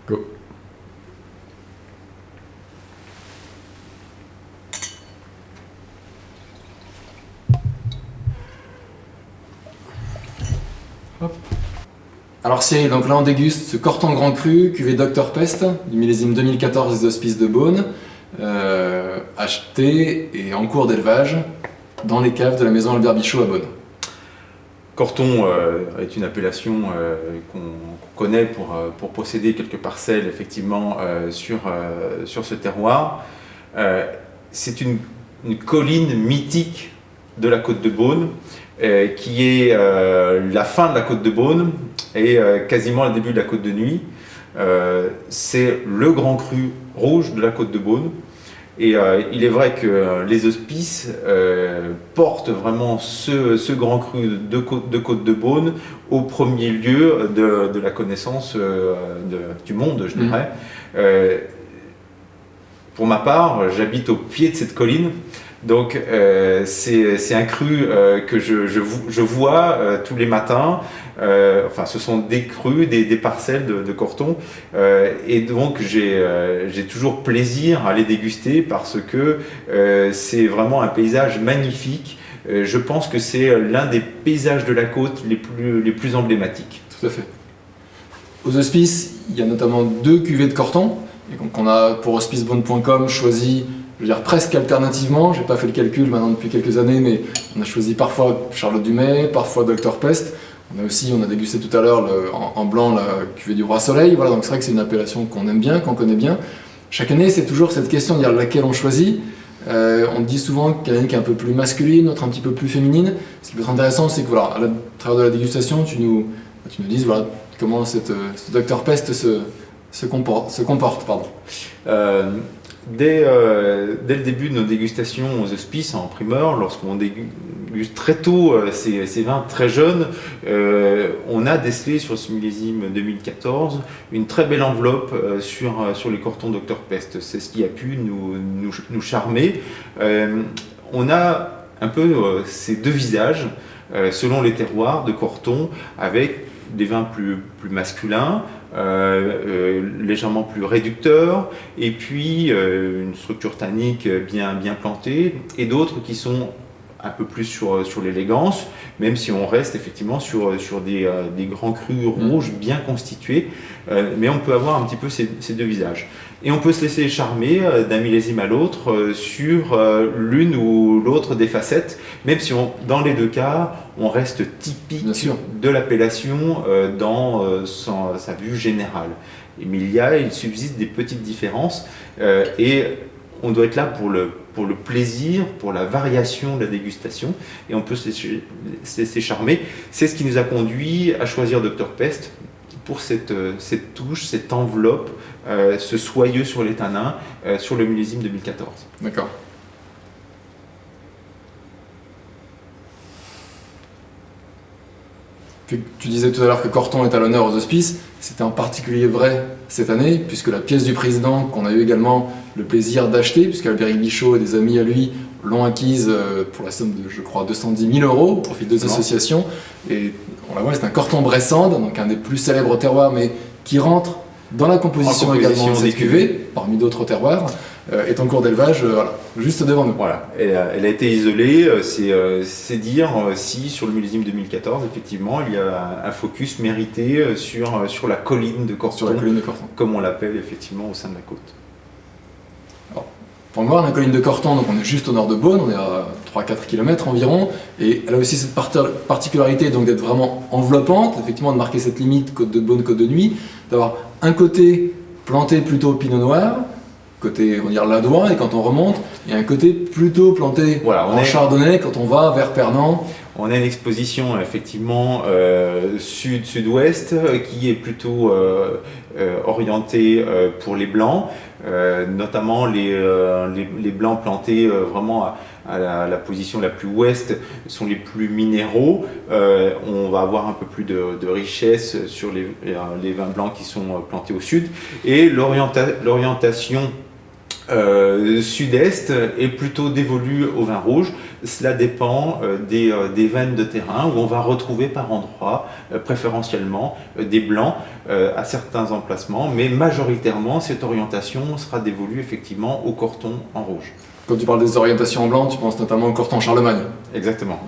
Go. Hop. Alors Cyril, donc là on déguste ce Corton Grand Cru, cuvée Dr Pest, du millésime 2014 des Hospices de Beaune, acheté et en cours d'élevage dans les caves de la maison Albert Bichot à Beaune. Corton est une appellation qu'on connaît pour posséder quelques parcelles effectivement sur ce terroir. C'est une colline mythique de la côte de Beaune qui est la fin de la côte de Beaune et quasiment le début de la côte de Nuits. C'est le grand cru rouge de la côte de Beaune. Et il est vrai que les Hospices portent vraiment ce grand cru de côte de Beaune au premier lieu de la connaissance du monde, je dirais. Pour ma part, j'habite au pied de cette colline. Donc c'est un cru que je vois tous les matins. Enfin, ce sont des crus, des parcelles de Corton. Et donc j'ai toujours plaisir à les déguster parce que c'est vraiment un paysage magnifique. Je pense que c'est l'un des paysages de la côte les plus emblématiques. Tout à fait. Aux Hospices, il y a notamment 2 cuvées de Corton. Et donc on a pour hospicebone.com choisi, je veux dire presque alternativement, j'ai pas fait le calcul maintenant depuis quelques années, mais on a choisi parfois Charlotte Dumay, parfois Dr Pest. On a dégusté tout à l'heure en blanc la cuvée du Roi Soleil. Voilà, donc c'est vrai que c'est une appellation qu'on aime bien, qu'on connaît bien. Chaque année, c'est toujours cette question de dire laquelle on choisit. On dit souvent qu'il y en a une qui est un peu plus masculine, l'autre un petit peu plus féminine. Ce qui peut être intéressant, c'est que voilà, à travers de la dégustation, tu nous dises voilà, comment ce Dr Pest se comporte. Pardon. Dès le début de nos dégustations aux Hospices en primeur, lorsqu'on déguste très tôt ces vins très jeunes, on a décelé sur ce millésime 2014 une très belle enveloppe sur les Cortons Dr Pest. C'est ce qui a pu nous charmer. On a un peu ces 2 visages selon les terroirs de Corton, avec des vins plus masculins, légèrement plus réducteurs, et puis une structure tannique bien plantée, et d'autres qui sont un peu plus sur l'élégance, même si on reste effectivement sur des grands crus rouges bien constitués, mais on peut avoir un petit peu ces 2 visages. Et on peut se laisser charmer d'un millésime à l'autre sur l'une ou l'autre des facettes, même si dans les 2 cas, on reste typique de l'appellation dans sa vue générale. Il subsiste des petites différences et on doit être là pour le plaisir, pour la variation de la dégustation, et on peut se laisser charmer. C'est ce qui nous a conduit à choisir Dr Pest pour cette touche, cette enveloppe, ce soyeux sur les tanins sur le millésime 2014. D'accord. Tu disais tout à l'heure que Corton est à l'honneur aux Hospices. C'était en particulier vrai cette année, puisque la pièce du président, qu'on a eu également le plaisir d'acheter, puisque Albert Bichot et des amis à lui l'ont acquise pour la somme de, je crois, 210 000 € au profit de 2 associations. Et on la voit, c'est un Corton Bressande, donc un des plus célèbres terroirs, mais qui rentre dans la composition également de cette cuvée, parmi d'autres terroirs, est en cours d'élevage, voilà, juste devant nous. Voilà, elle a été isolée, c'est dire si sur le millésime 2014, effectivement, il y a un focus mérité sur la colline de Corton, comme on l'appelle effectivement au sein de la côte. Alors, pour voir la colline de Corton, donc on est juste au nord de Beaune, on est à 3-4 km environ, et elle a aussi cette particularité donc d'être vraiment enveloppante, effectivement de marquer cette limite côte de Beaune, côte de Nuits, d'avoir un côté planté plutôt pinot noir, côté on va dire ladois, et quand on remonte, il y a un côté plutôt planté en chardonnay quand on va vers Pernan. On a une exposition effectivement sud-sud-ouest qui est plutôt orientée pour les blancs, notamment les blancs plantés vraiment à la position la plus ouest sont les plus minéraux. On va avoir un peu plus de richesse sur les vins blancs qui sont plantés au sud, et l'orientation sud-est est plutôt dévolu au vin rouge. Cela dépend des veines de terrain où on va retrouver par endroits, préférentiellement, des blancs à certains emplacements, mais majoritairement cette orientation sera dévolue effectivement au corton en rouge. Quand tu parles des orientations en blanc, tu penses notamment au Corton Charlemagne, Exactement.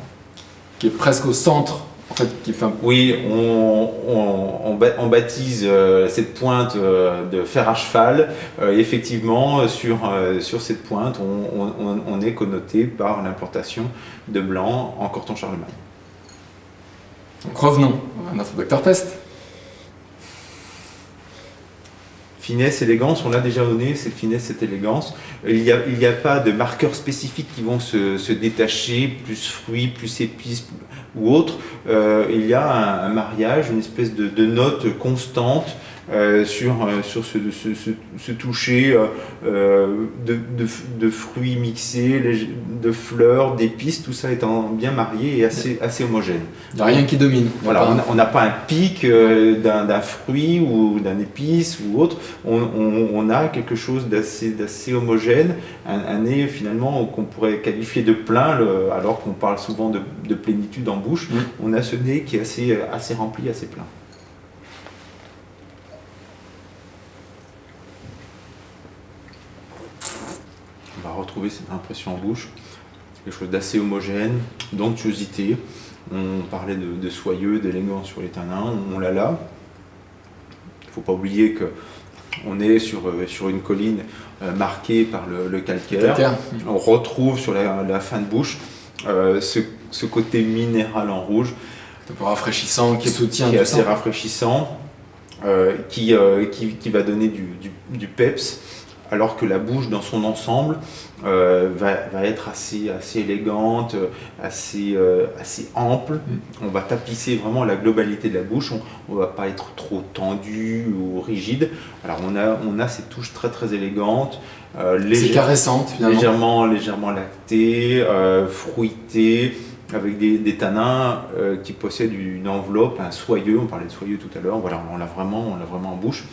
qui est presque au centre, en fait, qui fait un... Oui, on baptise cette pointe de fer à cheval. Effectivement, sur cette pointe, on est connoté par l'implantation de blanc en Corton Charlemagne. Donc revenons à notre Dr Pest. Finesse, élégance, on l'a déjà donné, cette finesse, cette élégance. Il n'y a pas de marqueurs spécifiques qui vont se détacher, plus fruits, plus épices ou autres. Il y a un mariage, une espèce de note constante sur ce toucher de fruits mixés, de fleurs, d'épices, tout ça étant bien marié et assez homogène. Il n'y a rien qui domine. Voilà, on n'a pas un pic d'un fruit ou d'un épice ou autre. On a quelque chose d'assez homogène, un nez finalement qu'on pourrait qualifier de plein, alors qu'on parle souvent de plénitude en bouche. On a ce nez qui est assez rempli, assez plein. On va retrouver cette impression en bouche, quelque chose d'assez homogène, d'onctuosité. On parlait de soyeux, d'élégance sur les tanins, on l'a là. Il ne faut pas oublier qu'on est sur une colline marquée par le calcaire. On retrouve sur la fin de bouche ce côté minéral en rouge. Un peu rafraîchissant, qui soutient qui est assez rafraîchissant, qui va donner du peps, alors que la bouche dans son ensemble va être assez élégante, assez ample. On va tapisser vraiment la globalité de la bouche, on ne va pas être trop tendu ou rigide. Alors on a ces touches très très élégantes, c'est caressante finalement. légèrement lactées, fruitées, avec des tanins qui possèdent une enveloppe, un soyeux, on parlait de soyeux tout à l'heure, voilà, on l'a vraiment en bouche.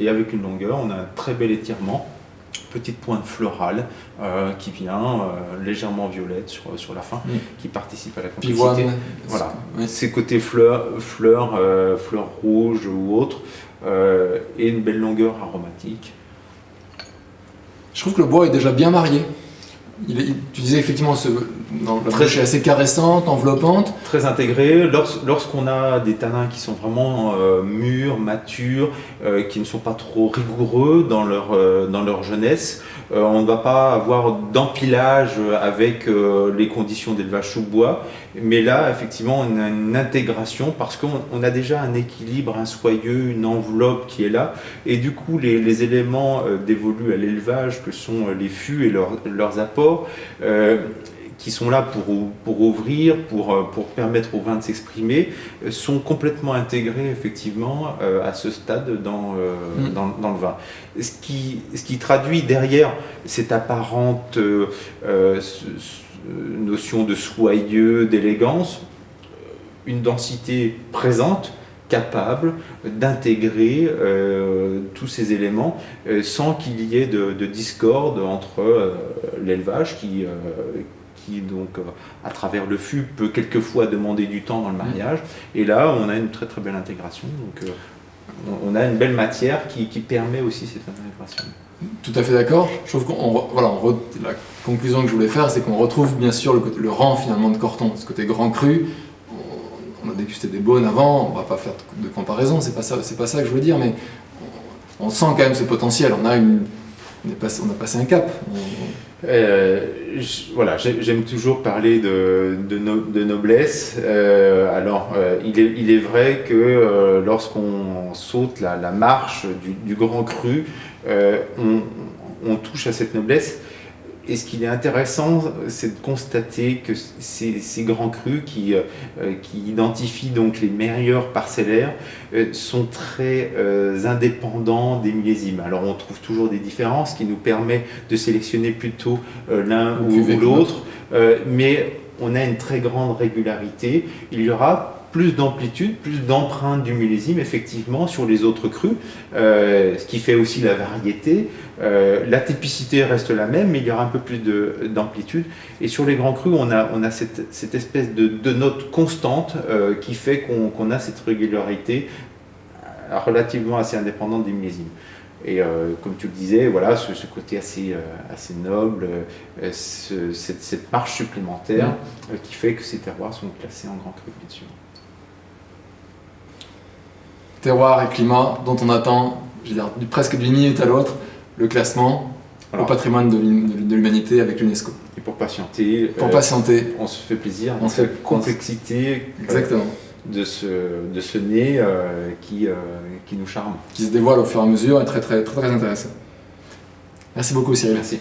Et avec une longueur, on a un très bel étirement, petite pointe florale qui vient légèrement violette sur la fin, qui participe à la complexité. Pivoine. Voilà, ces côtés fleurs rouges ou autres, et une belle longueur aromatique. Je trouve que le bois est déjà bien marié. Tu disais effectivement, la bouche est assez caressante, enveloppante. Très intégré. Lorsqu'on a des tanins qui sont vraiment mûrs, matures, qui ne sont pas trop rigoureux dans leur jeunesse, on ne va pas avoir d'empilage avec les conditions d'élevage sous bois. Mais là, effectivement, on a une intégration parce qu'on a déjà un équilibre, un soyeux, une enveloppe qui est là. Et du coup, les éléments dévolus à l'élevage, que sont les fûts et leurs apports, qui sont là pour ouvrir, pour permettre au vin de s'exprimer, sont complètement intégrés effectivement à ce stade dans le vin. Ce qui traduit derrière cette apparente notion de soyeux, d'élégance, une densité présente, capable d'intégrer tous ces éléments sans qu'il y ait de discorde entre l'élevage qui donc à travers le fût peut quelquefois demander du temps dans le mariage, et là on a une très très belle intégration, donc on a une belle matière qui permet aussi cette intégration. Tout à fait d'accord. Je trouve la conclusion que je voulais faire, c'est qu'on retrouve bien sûr le rang finalement de Corton, ce côté grand cru. On a dégusté des Beaunes avant, on va pas faire de comparaison, c'est pas ça que je veux dire, mais on sent quand même ce potentiel. On a passé un cap. Voilà, j'aime toujours parler de noblesse. Il est vrai que lorsqu'on saute la marche du grand cru, on touche à cette noblesse. Et ce qui est intéressant, c'est de constater que ces grands crus qui identifient donc les meilleurs parcellaires sont très indépendants des millésimes. Alors on trouve toujours des différences qui nous permettent de sélectionner plutôt l'un ou l'autre, mais on a une très grande régularité. Il y aura plus d'amplitude, plus d'empreinte du millésime effectivement sur les autres crus, ce qui fait aussi la variété. La typicité reste la même, mais il y aura un peu plus d'amplitude. Et sur les grands crus, on a cette espèce de note constante qui fait qu'on a cette régularité relativement assez indépendante des millésimes. Et comme tu le disais, voilà, ce côté assez noble, cette marche supplémentaire qui fait que ces terroirs sont classés en grand cru, bien sûr. Terroir et climat dont on attend, je veux dire, presque d'une minute à l'autre, le classement au patrimoine de l'humanité avec l'UNESCO. Et pour patienter, on se fait plaisir, on se fait complexité exactement. De ce nez qui nous charme. Qui se dévoile au fur et à mesure et très intéressant. Merci beaucoup Cyril. Merci.